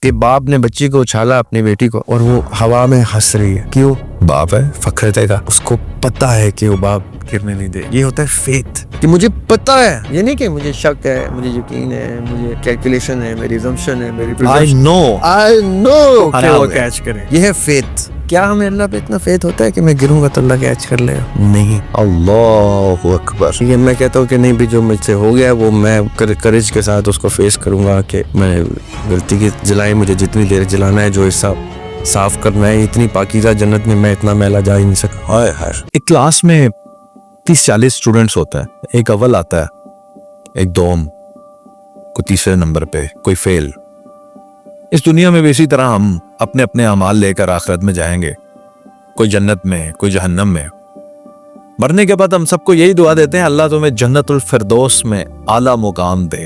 کہ باپ نے بچی کو اچھالا اپنی بیٹی کو اور وہ ہوا میں ہنس رہی ہے. کیوں؟ باپ ہے, فخر دے گا. اس کو پتا ہے کہ وہ باپ گرنے نہیں دے. یہ ہوتا ہے فیتھ, کہ مجھے پتا ہے. یہ نہیں کہ مجھے شک ہے, مجھے یقین ہے, مجھے کیلکولیشن ہے, میری assumption ہے, میری I know کہ وہ کیچ کرے. یہ ہے فیتھ. کیا ہمیں اللہ پہ اتنا فیتھ ہوتا ہے کہ میں گروں گا تو اللہ کیچ کر لے گا؟ نہیں. اللہ اکبر. یہ میں کہتا ہوں کہ نہیں بھی جو مجھ سے ہو گیا وہ میں کریج کے ساتھ اس کو فیس کروں گا کہ میں غلطی کی جلائیں, مجھے جتنی دیر جلانا ہے, جو حصہ صاف کرنا ہے. اتنی پاکیزہ جنت میں میں اتنا میلا جا ہی نہیں سکا. ہائے ہائے. ایک کلاس میں 30-40 اسٹوڈنٹس ہوتا ہے, ایک اول آتا ہے, ایک دوم, کوئی تیسرے نمبر پہ, کوئی فیل. اس دنیا میں بھی اسی طرح ہم اپنے اپنے اعمال لے کر آخرت میں جائیں گے, کوئی جنت میں, کوئی جہنم میں. مرنے کے بعد ہم سب کو یہی دعا دیتے ہیں, اللہ تمہیں جنت الفردوس میں اعلیٰ مقام دے.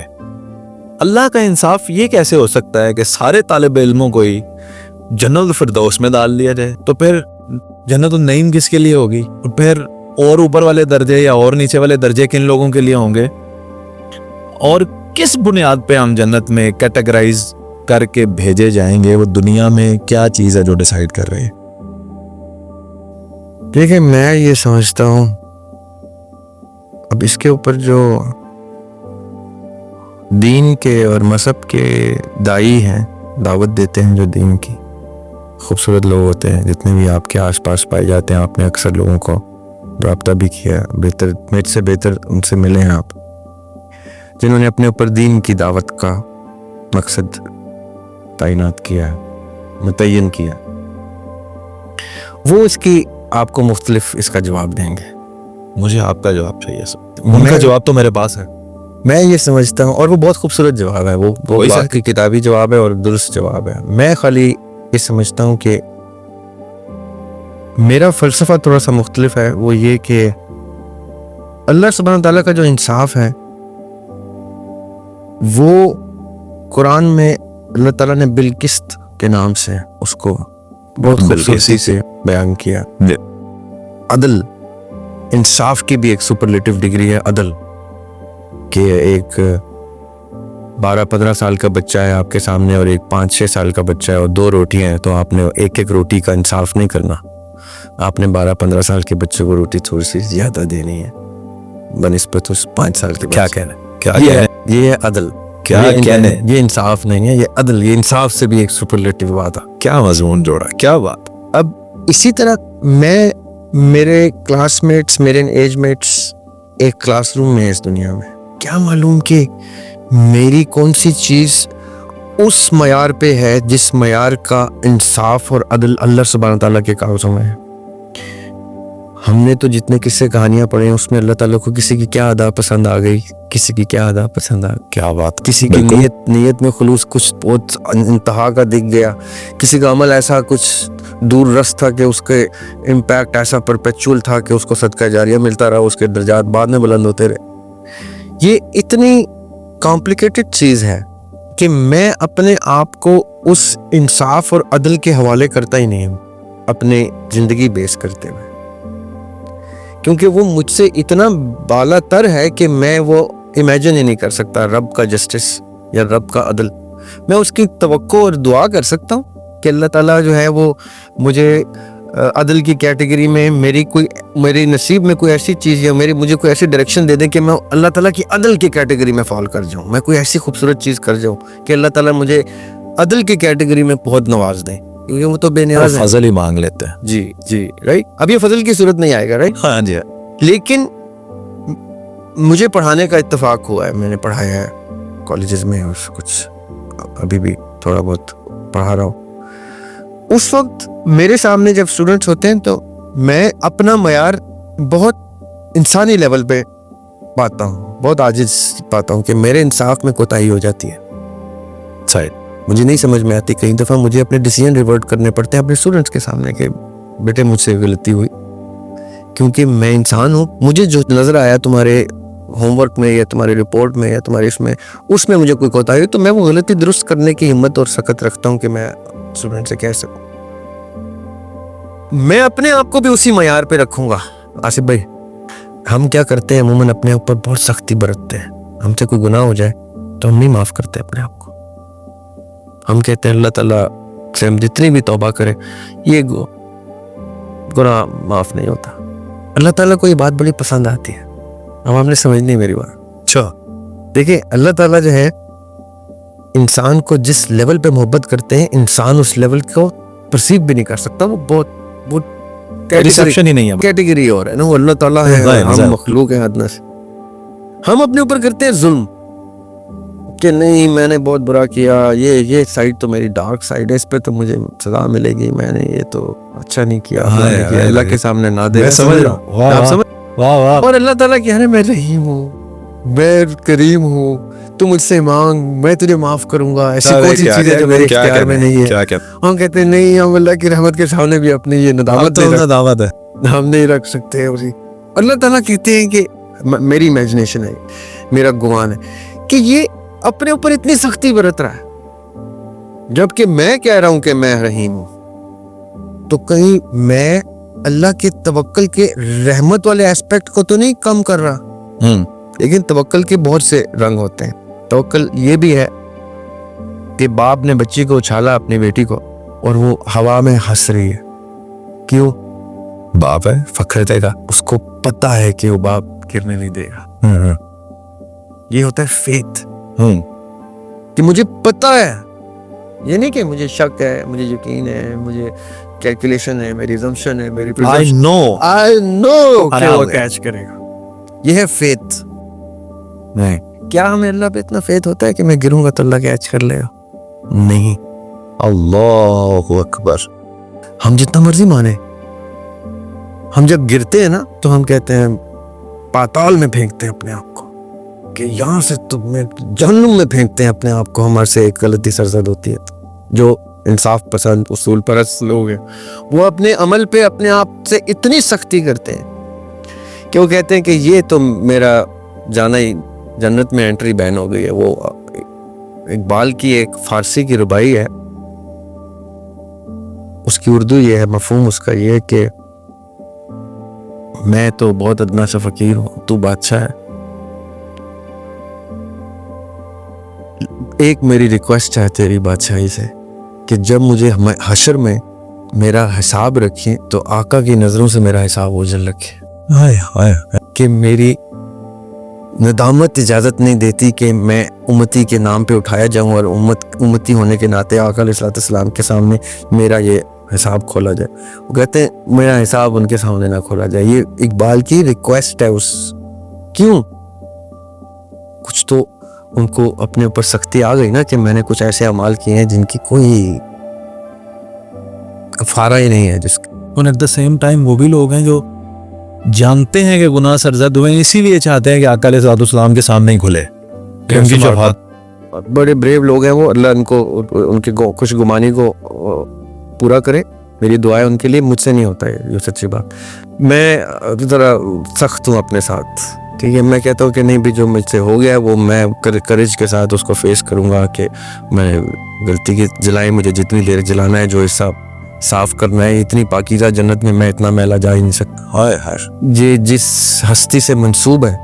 اللہ کا انصاف یہ کیسے ہو سکتا ہے کہ سارے طالب علموں کو ہی جنت الفردوس میں ڈال دیا جائے؟ تو پھر جنت النعیم کس کے لیے ہوگی؟ پھر اور اوپر والے درجے یا اور نیچے والے درجے کن لوگوں کے لیے ہوں گے؟ اور کس بنیاد پہ ہم جنت میں کیٹیگرائز کر کے بھیجے جائیں گے؟ وہ دنیا میں کیا چیز ہے جو ڈیسائیڈ کر رہی ہے؟ دیکھیں, میں یہ سمجھتا ہوں اب اس کے اوپر جو دین کے اور مذہب کے دائی ہیں, دعوت دیتے ہیں, جو دین کی خوبصورت لوگ ہوتے ہیں جتنے بھی آپ کے آس پاس پائے جاتے ہیں, آپ نے اکثر لوگوں کو رابطہ بھی کیا, بہتر میرے سے بہتر ان سے ملے ہیں آپ, جنہوں نے اپنے اوپر دین کی دعوت کا مقصد تعینات کیا, متعین کیا. وہ اس کی آپ کو مختلف اس کا جواب دیں گے. مجھے آپ کا جواب چاہیے سب. ان کا جواب تو میرے پاس ہے. میں یہ سمجھتا ہوں, اور وہ بہت خوبصورت جواب ہے, وہ کی کتابی جواب ہے اور درست جواب ہے. میں خالی یہ سمجھتا ہوں کہ میرا فلسفہ تھوڑا سا مختلف ہے. وہ یہ کہ اللہ سبحانہ تعالیٰ کا جو انصاف ہے وہ قرآن میں اللہ تعالیٰ نے بالقسط کے نام سے اس کو بہت خوبصورتی سے بیان کیا. عدل, انصاف کی بھی ایک سپرلیٹو ڈگری ہے عدل, کہ ایک 12-15 سال کا بچہ ہے آپ کے سامنے اور ایک 5-6 سال کا بچہ ہے اور 2 روٹیاں ہیں, تو آپ نے ایک روٹی کا انصاف نہیں کرنا. آپ نے 12-15 سال کے بچے کو روٹی تھوڑی سی زیادہ دینی ہے بنسبت اس 5 سال کے. کیا کہنا, یہ ہے عدل. کیا کہنے, یہ انصاف نہیں ہے, یہ عدل. یہ انصاف سے بھی ایک سپرلیٹو بات ہے. کیا مضمون جوڑا, کیا بات. اب اسی طرح میں, میرے کلاس میٹس, میرے ایج میٹس ایک کلاس روم میں ہیں اس دنیا میں. کیا معلوم کہ میری کون سی چیز اس معیار پہ ہے جس معیار کا انصاف اور عدل اللہ سبحانہ تعالیٰ کے کاغذوں میں ہے. ہم نے تو جتنے قصے کہانیاں پڑھے ہیں اس میں اللہ تعالیٰ کو کسی کی کیا ادا پسند آ گئی, کسی کی کیا ادا پسند آ گئی, کیا بات. کسی کی نیت میں خلوص کچھ بہت انتہا کا دکھ گیا, کسی کا عمل ایسا کچھ دور رس تھا کہ اس کے امپیکٹ ایسا پرپیچول تھا کہ اس کو صدقہ جاریہ ملتا رہا, اس کے درجات بعد میں بلند ہوتے رہے. یہ اتنی کمپلیکیٹڈ چیز ہے کہ میں اپنے آپ کو اس انصاف اور عدل کے حوالے کرتا ہی نہیں ہوں اپنی زندگی بیس کرتے ہوئے, کیونکہ وہ مجھ سے اتنا بالا تر ہے کہ میں وہ امیجن ہی نہیں کر سکتا. رب کا جسٹس یا رب کا عدل, میں اس کی توقع اور دعا کر سکتا ہوں کہ اللہ تعالیٰ جو ہے وہ مجھے عدل کی کیٹیگری میں میری نصیب میں کوئی ایسی چیز یا مجھے کوئی ایسی ڈائریکشن دے دیں کہ میں اللہ تعالیٰ کی عدل کی کیٹیگری میں فال کر جاؤں, میں کوئی ایسی خوبصورت چیز کر جاؤں کہ اللہ تعالیٰ مجھے عدل کی کیٹیگری میں بہت نواز دیں, کیونکہ وہ تو بے نیاز ہے. فضل ہی مانگ لیتے ہیں. جی رائٹ. اب یہ فضل کی صورت نہیں آئے گا, رائٹ. ہاں جی. لیکن مجھے پڑھانے کا اتفاق ہوا ہے, میں نے پڑھایا ہے کالجز میں اور کچھ ابھی بھی تھوڑا بہت پڑھا رہا ہوں. اس وقت میرے سامنے جب اسٹوڈنٹس ہوتے ہیں تو میں اپنا معیار بہت انسانی لیول پہ پاتا ہوں, بہت عاجز پاتا ہوں کہ میرے انصاف میں کوتاہی ہو جاتی ہے. مجھے نہیں سمجھ میں آتی, کئی دفعہ مجھے اپنے ڈیسیژن ریورٹ کرنے پڑتے ہیں اپنے اسٹوڈنٹس کے سامنے کہ بیٹے مجھ سے غلطی ہوئی, کیونکہ میں انسان ہوں. مجھے جو نظر آیا تمہارے ہوم ورک میں یا تمہاری رپورٹ میں یا تمہارے اس میں مجھے کوئی کوتاہی ہوئی تو میں وہ غلطی درست کرنے کی ہمت اور سخت رکھتا ہوں کہ میں اسٹوڈنٹ سے کہہ سکوں. میں اپنے آپ کو بھی اسی معیار پہ رکھوں گا. آصف بھائی, ہم کیا کرتے ہیں عموماً اپنے اوپر بہت سختی برتتے ہیں. ہم سے کوئی گناہ ہو جائے تو ہم نہیں معاف کرتے اپنے آپ کو. ہم کہتے ہیں اللہ تعالیٰ سے ہم جتنی بھی توبہ کریں یہ گناہ معاف نہیں ہوتا. اللہ تعالیٰ کو یہ بات بڑی پسند آتی ہے. اب ہم نے سمجھنی میری بات. اچھا دیکھیں اللہ تعالیٰ جو ہے انسان کو جس لیول پہ محبت کرتے ہیں انسان اس لیول کو پرسیو بھی نہیں کر سکتا. وہ بہت ریسیپشن ہی نہیں ہے. کیٹیگری اور ہے نا. وہ اللہ تعالیٰ ہے, ہم مخلوق ہیں ادنا سے. ہم اپنے اوپر کرتے ہیں ظلم کہ نہیں میں نے بہت برا کیا, یہ سائڈ تو میری ڈارک سائڈ ہے, اس پہ تو مجھے سزا ملے گی, میں نے یہ تو اچھا نہیں کیا, اللہ کے سامنے نہ دے. سمجھ رہا ہوں. اور اللہ تعالیٰ کہہ رہے میں رحیم ہوں, میں کریم ہوں, تو مجھ سے مانگ میں تجھے معاف کروں گا. ایسی کون سی چیز ہے جو میرے اختیار میں نہیں ہے. ہم کہتے ہیں نہیں ہم اللہ کی رحمت کے سامنے بھی اپنی یہ ندامت ہے ہم نہیں رکھ سکتے. اللہ تعالیٰ کہتے ہیں کہ میری امیجنیشن ہے, میرا گمان ہے کہ یہ اپنے اوپر اتنی سختی برت رہا ہے جبکہ میں کہہ رہا ہوں کہ میں رحیم ہوں. تو کہیں میں اللہ کے توکل کے رحمت والے ایسپیکٹ کو تو نہیں کم کر رہا. لیکن توکل کے بہت سے رنگ ہوتے ہیں. توکل یہ بھی ہے کہ باپ نے بچی کو اچھالا اپنی بیٹی کو اور وہ ہوا میں ہنس رہی ہے. کیوں؟ باپ ہے, فخر دے گا, اس کو پتا ہے کہ وہ باپ گرنے نہیں دے گا. یہ ہوتا ہے فیتھ کہ مجھے پتا ہے, یہ نہیں کہ مجھے شک ہے, مجھے یقین ہے, مجھے کیلکولیشن ہے, میری assumption ہے, میری I know کہ وہ کیچ کرے گا. یہ ہے فیتھ. نہیں کیا ہمیں اللہ پہ اتنا فیتھ ہوتا ہے کہ میں گروں گا تو اللہ کیچ کر لے گا؟ نہیں. اللہ اکبر. ہم جتنا مرضی مانے, ہم جب گرتے ہیں نا تو ہم کہتے ہیں پاتال میں پھینکتے ہیں اپنے آپ کو کہ یہاں سے تو جہنم میں پھینکتے ہیں اپنے آپ کو. ہمارے سے ایک غلطی سرزد ہوتی ہے. جو انصاف پسند اصول پرست لوگ ہیں وہ اپنے عمل پہ اپنے آپ سے اتنی سختی کرتے ہیں کہ وہ کہتے ہیں کہ یہ تو میرا جانا ہی جنت میں انٹری بین ہو گئی ہے. وہ اقبال کی ایک فارسی کی ربائی ہے, اس کی اردو یہ ہے, مفہوم اس کا یہ ہے کہ میں تو بہت ادنا سا فقیر ہوں, تو بادشاہ ہے. ایک میری ریکویسٹ ہے تیری بادشاہی سے کہ جب مجھے حشر میں میرا حساب رکھیں تو آقا کی نظروں سے میرا حساب اوجھل رکھے. کہ میری ندامت اجازت نہیں دیتی کہ میں امتی کے نام پہ اٹھایا جاؤں اور امتی ہونے کے ناطے آقا علیہ السلام کے سامنے میرا یہ حساب کھولا جائے. وہ کہتے ہیں میرا حساب ان کے سامنے نہ کھولا جائے. یہ اقبال کی ریکویسٹ ہے. کیوں؟ کچھ تو ان کو اپنے اوپر سختی آ گئی نا کہ میں نے کچھ ایسے اعمال کیے ہیں جن کی کوئی کفارہ ہی نہیں ہے جس کا. اور ایٹ دا سیم ٹائم وہ بھی لوگ ہیں جو جانتے ہیں کہ گناہ سرزد ہوئے, اسی لیے چاہتے ہیں کہ آقا علیہ السلام کے سامنے ہی کھلے. ان کی جو بڑے بریو لوگ ہیں وہ, اللہ ان کو ان کے خوش گمانی کو پورا کرے. میری دعائیں ان کے لیے, مجھ سے نہیں ہوتا ہے یہ سچی بات. میں ذرا سخت ہوں اپنے ساتھ, ٹھیک ہے. میں کہتا ہوں کہ نہیں بھی جو مجھ سے ہو گیا وہ میں کریج کے ساتھ اس کو فیس کروں گا کہ میں غلطی کی جلائیں, مجھے جتنی دیر جلانا ہے, جو حصہ صاف کرنا ہے. اتنی پاکیزہ جنت میں ایتنا میلا جا ہی نہیں سکتا. یہ جس ہستی سے منسوب ہے,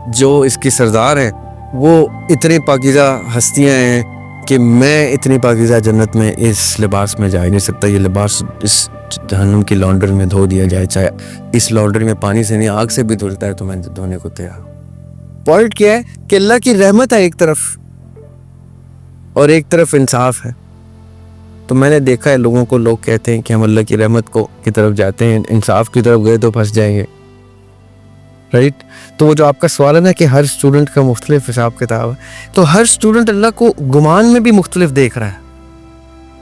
جو اس کی سردار ہے, وہ اتنی پاکیزہ ہستیاں ہیں کہ میں اتنی پاکیزہ جنت میں اس لباس میں جا ہی نہیں سکتا. یہ لباس اس جہنم کی لانڈری میں دھو دیا جائے, چاہے اس لانڈری میں پانی سے نہیں آگ سے بھی دھلتا ہے تو میں دھونے کو تیار ہوں. پوائنٹ کیا ہے کہ اللہ کی رحمت ہے ایک طرف اور ایک طرف انصاف ہے. تو میں نے دیکھا ہے لوگوں کو, لوگ کہتے ہیں کہ ہم اللہ کی رحمت کی طرف جاتے ہیں, انصاف کی طرف گئے تو پھنس جائیں گے. رائٹ. تو وہ جو آپ کا سوال ہے نا کہ ہر اسٹوڈنٹ کا مختلف حساب کتاب ہے, تو ہر اسٹوڈنٹ اللہ کو گمان میں بھی مختلف دیکھ رہا ہے.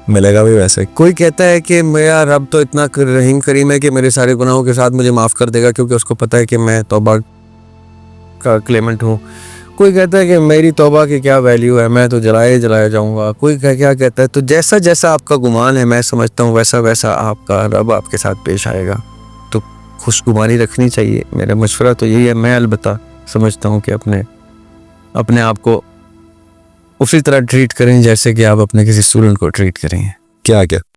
ملے گا بھی ویسے. کوئی کہتا ہے کہ میرا رب تو اتنا رحیم کریم ہے کہ میرے سارے گناہوں کے ساتھ مجھے معاف کر دے گا کیونکہ اس کو پتہ ہے کہ میں توبہ کا کلیمنٹ ہوں. کوئی کہتا ہے کہ میری توبہ کی کیا ویلیو ہے, میں تو جلایا جاؤں گا. کوئی کیا کہتا ہے. تو جیسا جیسا آپ کا گمان ہے میں سمجھتا ہوں ویسا ویسا آپ کا رب آپ کے ساتھ پیش آئے گا. تو خوش گمانی رکھنی چاہیے. میرا مشورہ تو یہی ہے. میں البتہ سمجھتا ہوں کہ اپنے آپ کو اسی طرح ٹریٹ کریں جیسے کہ آپ اپنے کسی اسٹوڈنٹ کو ٹریٹ کریں. کیا